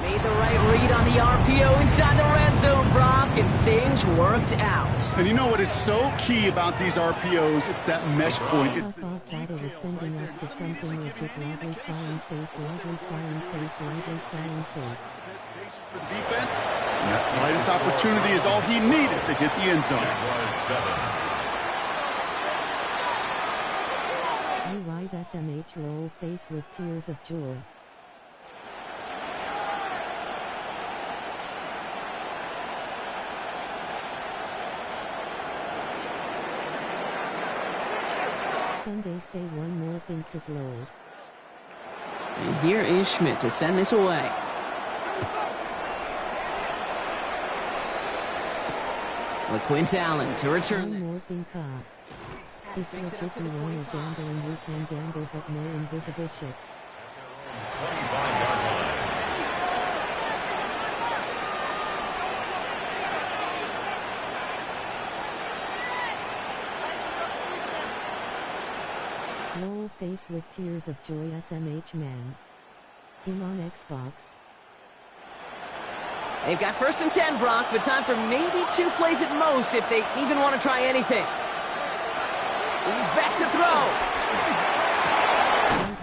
Made the right read on the RPO inside the red zone, Brock, and things worked out. And you know what is so key about these RPOs? It's that mesh point. It's the That is sending us to something legit. Lively crying face, lively crying face, lively crying face. for the defense. And that slightest opportunity is all he needed to hit the end zone. Rewind SMH Lowell face with tears of joy. Sunday say one more thing Chris Lowell. And here is Schmidt to send this away. LaQuint Allen to return One this. more thing caught. Is legit we wanna gambling we can gamble but no invisible shit. 25-yard line. Lowell face with tears of joy SMH man. Him on Xbox. They've got 1st and 10, Brock, but time for maybe 2 plays at most if they even want to try anything. He's back to throw.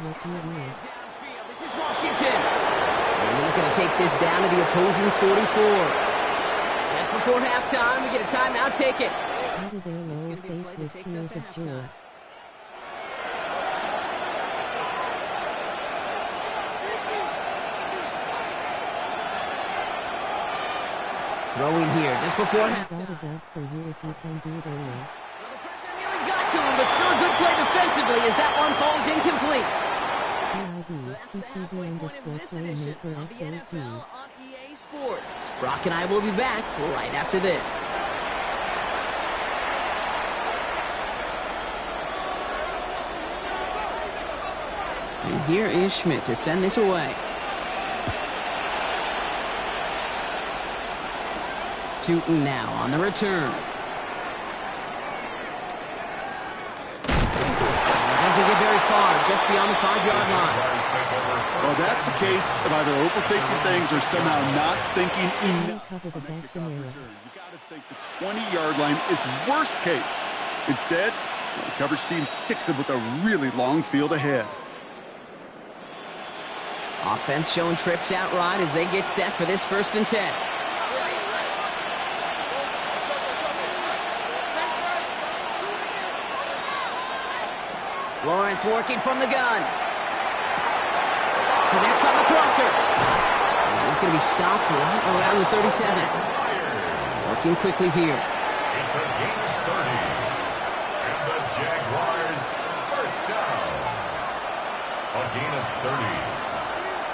What's your weird? Downfield, this is Washington. And he's going to take this down to the opposing 44. Just before halftime, we get a timeout, take it. How do their Lowell face with tears of joy? Throwing here just before Got halftime. a dub for you if you can do it early. The pressure nearly got to him, but still a good play defensively as that one falls incomplete. PID, TTV underscore playmaker XAD. on EA Sports. Brock and I will be back right after this. And here is Schmidt to send this away. Tootin now on the return. Doesn't get very far, just beyond the 5-yard line. Well, that's a case of either overthinking things or somehow not thinking enough. Cover the back to mirror. You got to think the 20-yard line is worst case. Instead, the coverage team sticks it with a really long field ahead. Offense showing trips out right as they get set for this 1st and 10. Lawrence working from the gun. Connects on the crosser. And he's going to be stopped right around the 37. Working quickly here. It's a gain of 30. And the Jaguars first down. A gain of 30.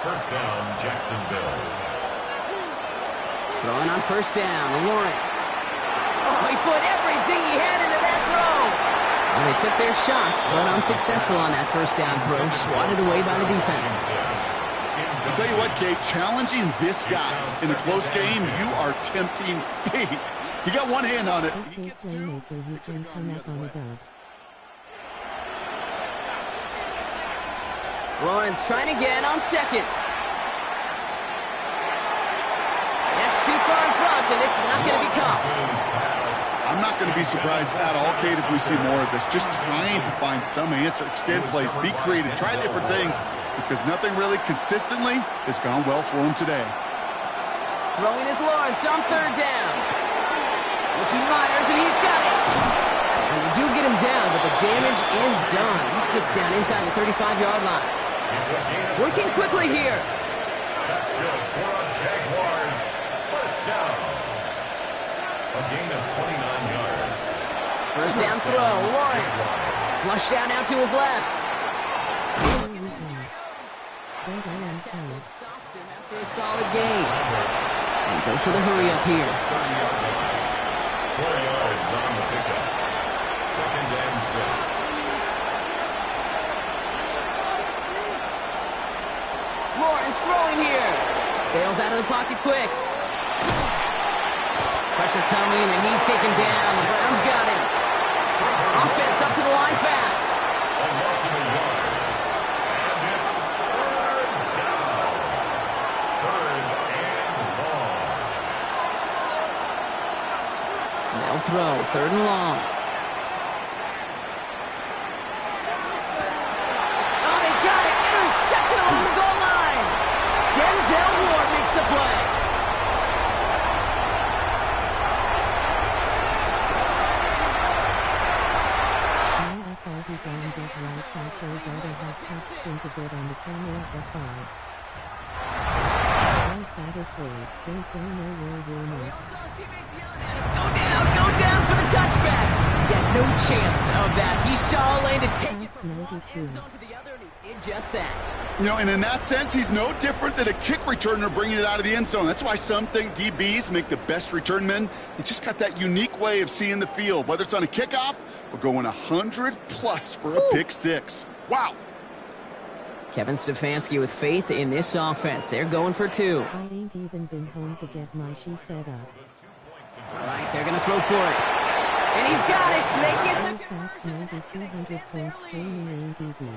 First down, Jacksonville. Throwing on 1st down, Lawrence. Oh, he put everything he had into that throw. And they took their shots, but unsuccessful on that 1st down throw, swatted away by the defense. I'll tell you what, Kate, challenging this guy in a close game, you are tempting fate. You got one hand on it. He Okay, gets two. playmaker, you can come up on a dub. Lawrence trying again on 2nd. That's too far in front, and it's not going to be caught. I'm not going to be surprised at all, Kate, if we see more of this. Just trying to find some answer, extend plays, be creative, try different things, because nothing really consistently has gone well for him today. Throwing is Lawrence on 3rd down. Looking Myers, and he's got it. And they do get him down, but the damage is done. He skips down inside the 35-yard line. Working quickly here. That's good for a Jaguars first down. A gain of 29 yards. 1st down throw, Lawrence. Flushed out now to his left. Stops him after a solid gain. And goes to the hurry up here. 30-yard line. 4 yards on the pickup. 2nd and 6. Lawrence throwing here. Bails out of the pocket quick. Pressure coming, and he's taken down. The Browns got him. Offense up to the line fast. A loss of a yard. And it's 3rd down. 3rd 3rd and long. Oh, they got it. Intercepted along the goal line. Denzel Ward makes the play. On the camera F5. That is safe. Don't go nowhere near Go down for the touchback. Yeah, no chance of that. He saw a lane to take it from one end zone to the other, and he did just that. You know, and in that sense, he's no different than a kick returner bringing it out of the end zone. That's why some think DBs make the best return men. They just got that unique way of seeing the field, whether it's on a kickoff or going 100+ for a pick six. Wow. Kevin Stefanski with faith in this offense. They're going for 2. I ain't even been home to get my shoe set up. All right, they're going to throw for it. And he's got it. So they get the... That's 9,200 points streaming ain't easy.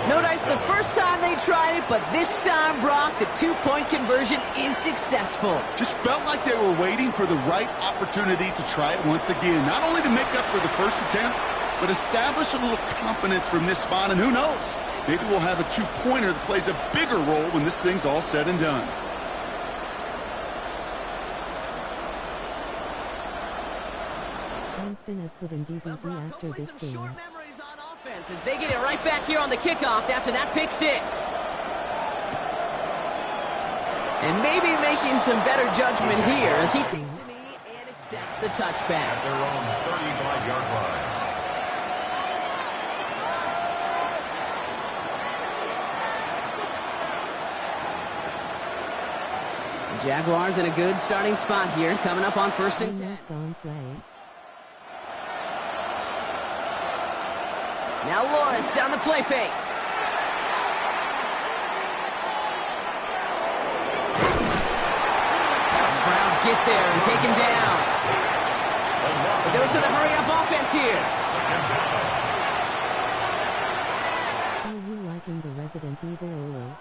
No dice the first time they tried it, but this time, Brock, the 2-point conversion is successful. Just felt like they were waiting for the right opportunity to try it once again. Not only to make up for the first attempt, but establish a little confidence from this spot, and who knows? Maybe we'll have a 2-pointer that plays a bigger role when this thing's all said and done. I'm finna put in DBZ after this game. Short memories on offense as they get it right back here on the kickoff after that pick 6. And maybe making some better judgment here as he takes a knee and accepts the touchback. At their own 35-yard line. Jaguars in a good starting spot here, coming up on 1st and 10. Now Lawrence on the play fake. The Browns get there and take him down. A dose of the hurry-up offense here. Are you liking the Resident Evil Olo?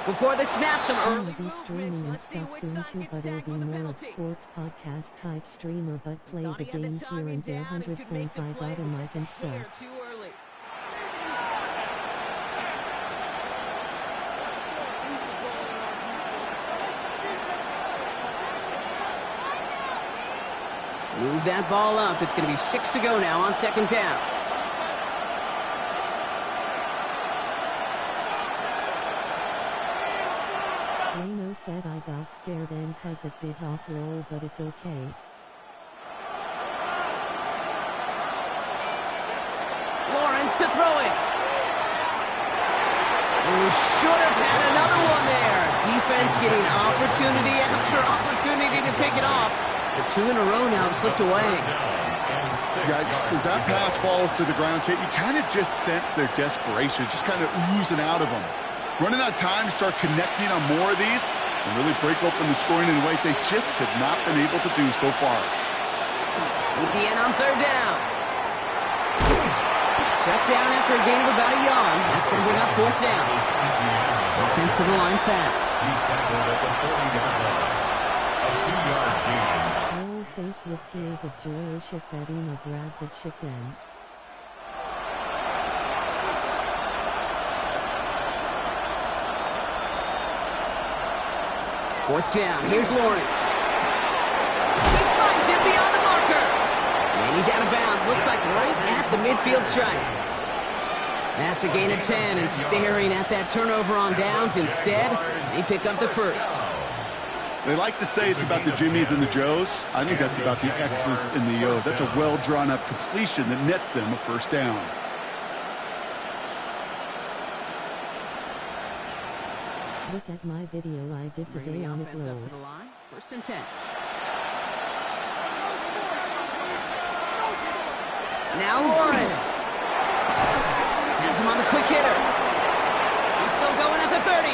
Before the snap, some early I'll be streaming and stuff soon too, but it'll be more of sports podcast type streamer, but play the games here and there. 100 points I got in my stuff. Move that ball up. It's going to be 6 to go now on 2nd down. Reno said I got scared and cut the bit off roll, but it's okay. Lawrence to throw it. We should have had another one there. Defense getting opportunity after opportunity to pick it off. The 2 in a row now have slipped away. Yikes, as that pass falls to the ground, Kate, you kind of just sense their desperation, just kind of oozing out of them. Running out of time to start connecting on more of these and really break open the scoring in a way they just have not been able to do so far. ETN on 3rd down. Shut down after a gain of about a yard. That's going to bring up 4th down. Offensive line fast. He's tackled at the 40-yard line. A 2-yard gain. Roll face with tears of joy. Oh shit, that emo grabbed that shit down. Fourth down. Here's Lawrence. He finds him beyond the marker. And he's out of bounds. Looks like right at the midfield stripe. That's a gain of 10, and staring at that turnover on downs instead, they pick up the first. They like to say it's about the Jimmies and the Joes. I think that's about the X's and the O's. That's a well-drawn-up completion that nets them a first down. Look at my video I did today on it. Up to the line. 1st and 10. Now Lawrence. Has him on the quick hitter. He's still going at the 30.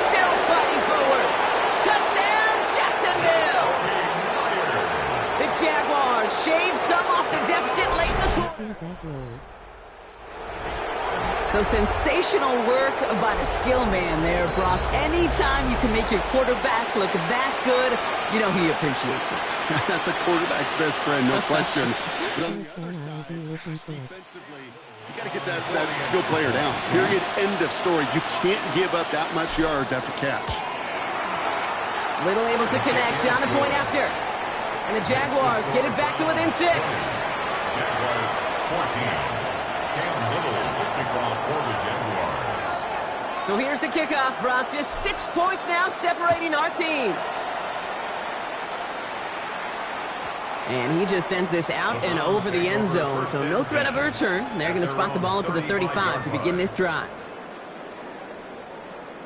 Still fighting forward. Touchdown, Jacksonville. The Jaguars shave some off the deficit late in the quarter. So sensational work by the skill man there, Brock. Anytime you can make your quarterback look that good, you know he appreciates it. That's a quarterback's best friend, no question. But on the other side, defensively, you got to get that skill player down. Period. End of story. You can't give up that much yards after catch. Little able to connect on the point after. And the Jaguars get it back to within 6. Jaguars 14. Cam Little will kick off for the Jaguars. So here's the kickoff, Brock. Just 6 points now separating our teams. And he just sends this out and over the end zone, so no threat of a return. They're going to spot the ball up to the 35 to begin this drive.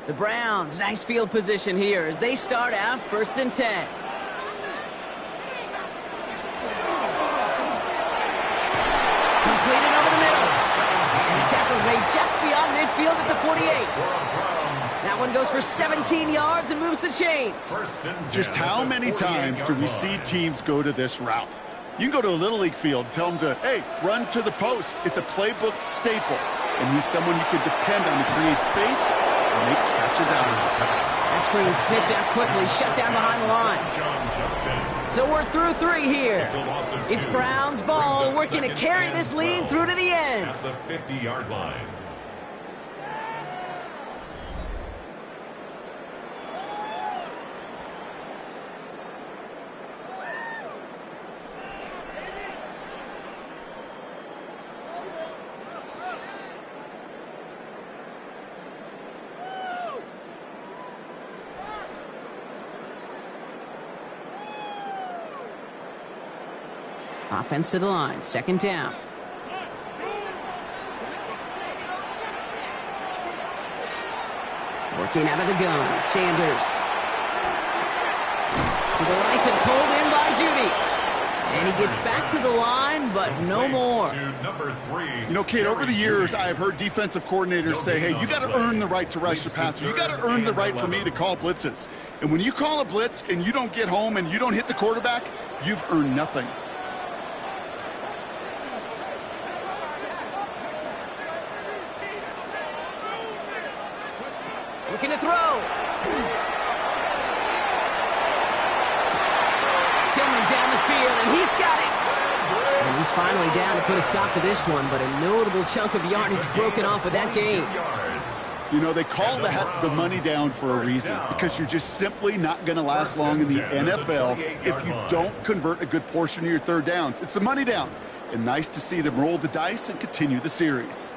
The Browns, nice field position here as they start out 1st and 10. Completed over the middle. And the tackle's made just beyond midfield at the 48. That one goes for 17 yards and moves the chains. Just how many times do we see teams go to this route? You can go to a Little League field, tell them to, hey, run to the post. It's a playbook staple. And he's someone you can depend on to create space and make catches out of it. That screen sniffed out quickly, shut down behind the line. So we're through 3 here. It's Browns ball, working to carry this lead through to the end. At the 50-yard line. Offense to the line, 2nd down. Working out of the gun, Sanders. To the right and pulled in by Judy. And he gets back to the line, but no more. You know, Kate, over the years, I've heard defensive coordinators say, hey, you got to earn the right to rush the passer. You got to earn the right for me to call blitzes. And when you call a blitz and you don't get home and you don't hit the quarterback, you've earned nothing. Looking to throw. Tillman down the field, and he's got it. And he's finally down to put a stop to this one, but a notable chunk of yardage broken off of that game. You know, they call that the money down for a reason, because you're just simply not going to last long in the NFL if you don't convert a good portion of your 3rd downs. It's the money down. And nice to see them roll the dice and continue the series.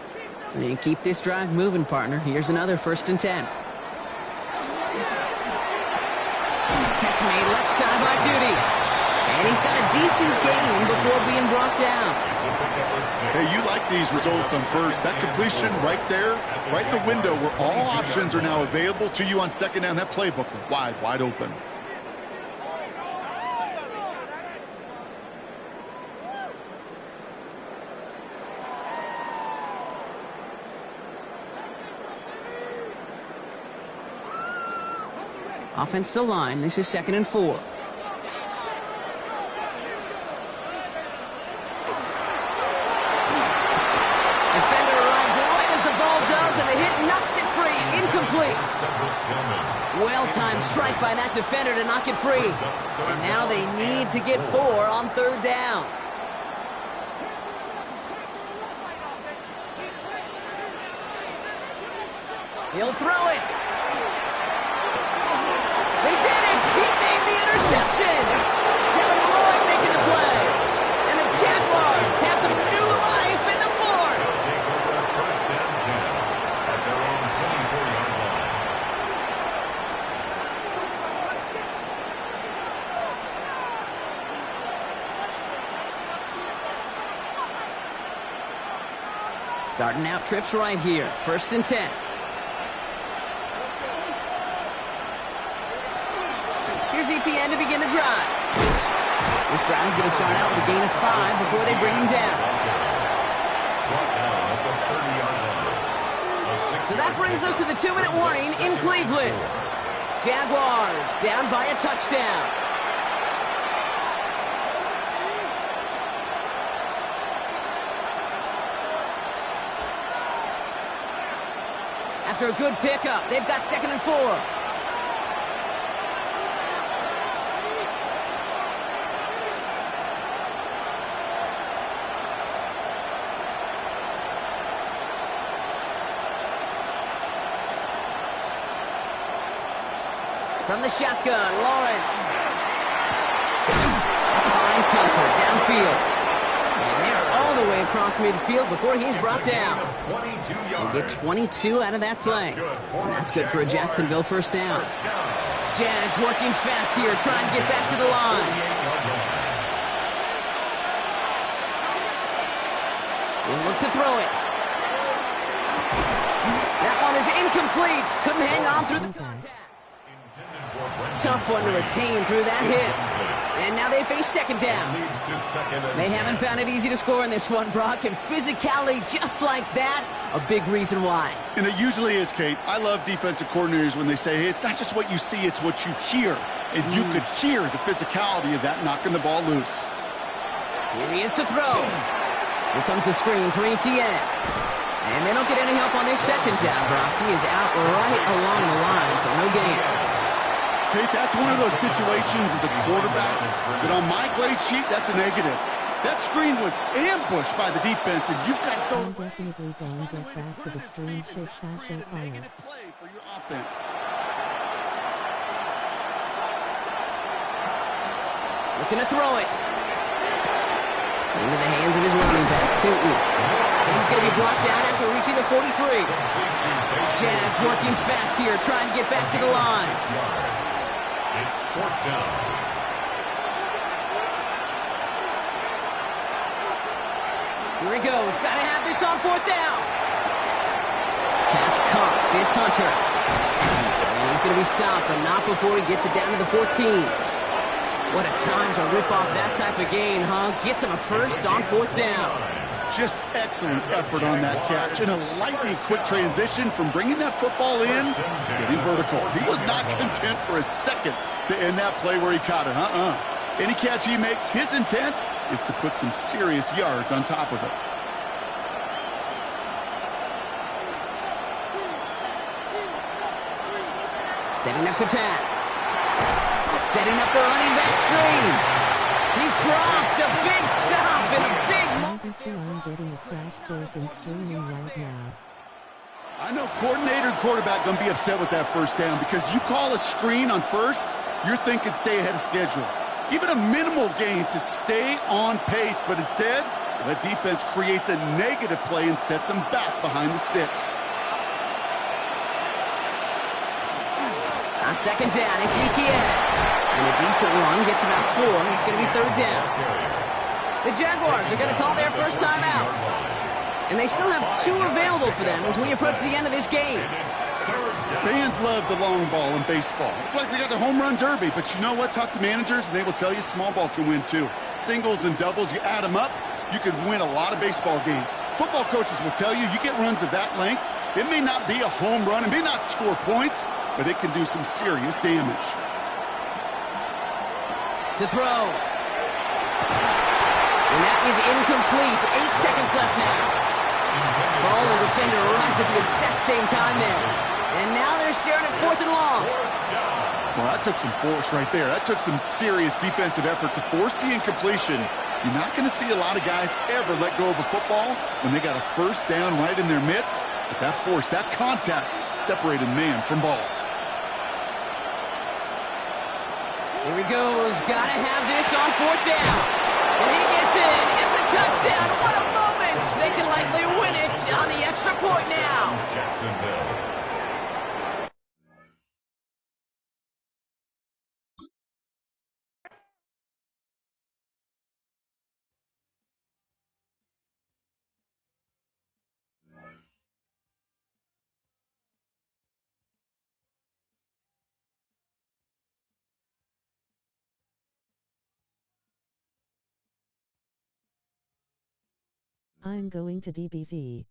And keep this drive moving, partner. Here's another 1st and 10. Catch made left side by Judy. And he's got a decent gain before being brought down. Hey, you like these results on 1st. That completion right there, right in the window where all options are now available to you on 2nd down. That playbook wide open. Offense to line. This is 2nd and 4. Defender arrives right as the ball does, and the hit knocks it free. Incomplete. Well-timed strike by that defender to knock it free. And now they need to get 4 on 3rd down. He'll throw it. They did it! He made the interception! Kevin Lloyd making the play. And the Jaguars have some new life in the 4th. Take over 1st and 10 at their own 24-yard line. Starting out trips right here. 1st and 10. Here's ETN to begin the drive. This drive is going to start out with a gain of 5 before they bring him down. Brought down at the 30-yard line. A So that brings us to the 2-minute warning in Cleveland. Jaguars down by a touchdown. After a good pickup, they've got 2nd and 4. From the shotgun, Lawrence. Finds Hunter downfield. And they're all the way across midfield before he's brought down. They get 22 out of that play. And that's good for a Jacksonville first down. Jags working fast here, trying to get back to the line. We'll look to throw it. That one is incomplete. Couldn't hang on through the contact. Tough one to retain through that hit. And now they face 2nd down. They haven't found it easy to score in this one, Brock, and physicality just like that, a big reason why. And it usually is, Kate. I love defensive coordinators when they say, hey, it's not just what you see, it's what you hear. And you could hear the physicality of that knocking the ball loose. Here he is to throw. Here comes the screen for Etienne. And they don't get any help on this 2nd down, Brock. He is out right along the line, so no gain. Kate, that's one of those situations as a quarterback that on my grade sheet, that's a negative. That screen was ambushed by the defense, and you've got to throw I'm definitely going to get back to the screen shape fashion fire. Play for your offense. Looking to throw it. Into the hands of his running back, Tootin. And he's going to be brought down after reaching the 43. Jags working fast here, trying to get back to the line. It's 4th down. Here he goes. Got to have this on 4th down. Pass caught. It's Hunter. And he's going to be stopped, but not before he gets it down to the 14. What a time to rip off that type of gain, huh? Gets him a first on 4th down. Just excellent effort on that catch and a lightning quick transition from bringing that football in to getting vertical. He was not content for a second to end that play where he caught it. Any catch he makes, his intent is to put some serious yards on top of it. Setting up to pass. Setting up the running back screen. He's dropped a big stop and a big... I'm getting a crash course in streaming right now. I know coordinator and quarterback going to be upset with that first down because you call a screen on first, you're thinking stay ahead of schedule. Even a minimal gain to stay on pace, but instead, that defense creates a negative play and sets them back behind the sticks. On 2nd down, it's Etienne. And a decent run gets about 4, and it's going to be 3rd down. The Jaguars are going to call their first time out. And they still have 2 available for them as we approach the end of this game. Fans love the long ball in baseball. It's like they got the home run derby, but you know what? Talk to managers, and they will tell you small ball can win too. Singles and doubles, you add them up, you could win a lot of baseball games. Football coaches will tell you, you get runs of that length, it may not be a home run, it may not score points, but it can do some serious damage. To throw. And that is incomplete. 8 seconds left now. Ball and defender runs at the exact same time there. And now they're staring at 4th and long. Well, that took some force right there. That took some serious defensive effort to force the incompletion. You're not going to see a lot of guys ever let go of a football when they got a first down right in their midst. But that force, that contact, separated man from ball. Here he goes. Gotta have this on 4th down. And he gets in. It's a touchdown. What a moment. They can likely win it on the extra point now. Jacksonville. I'm going to DBZ.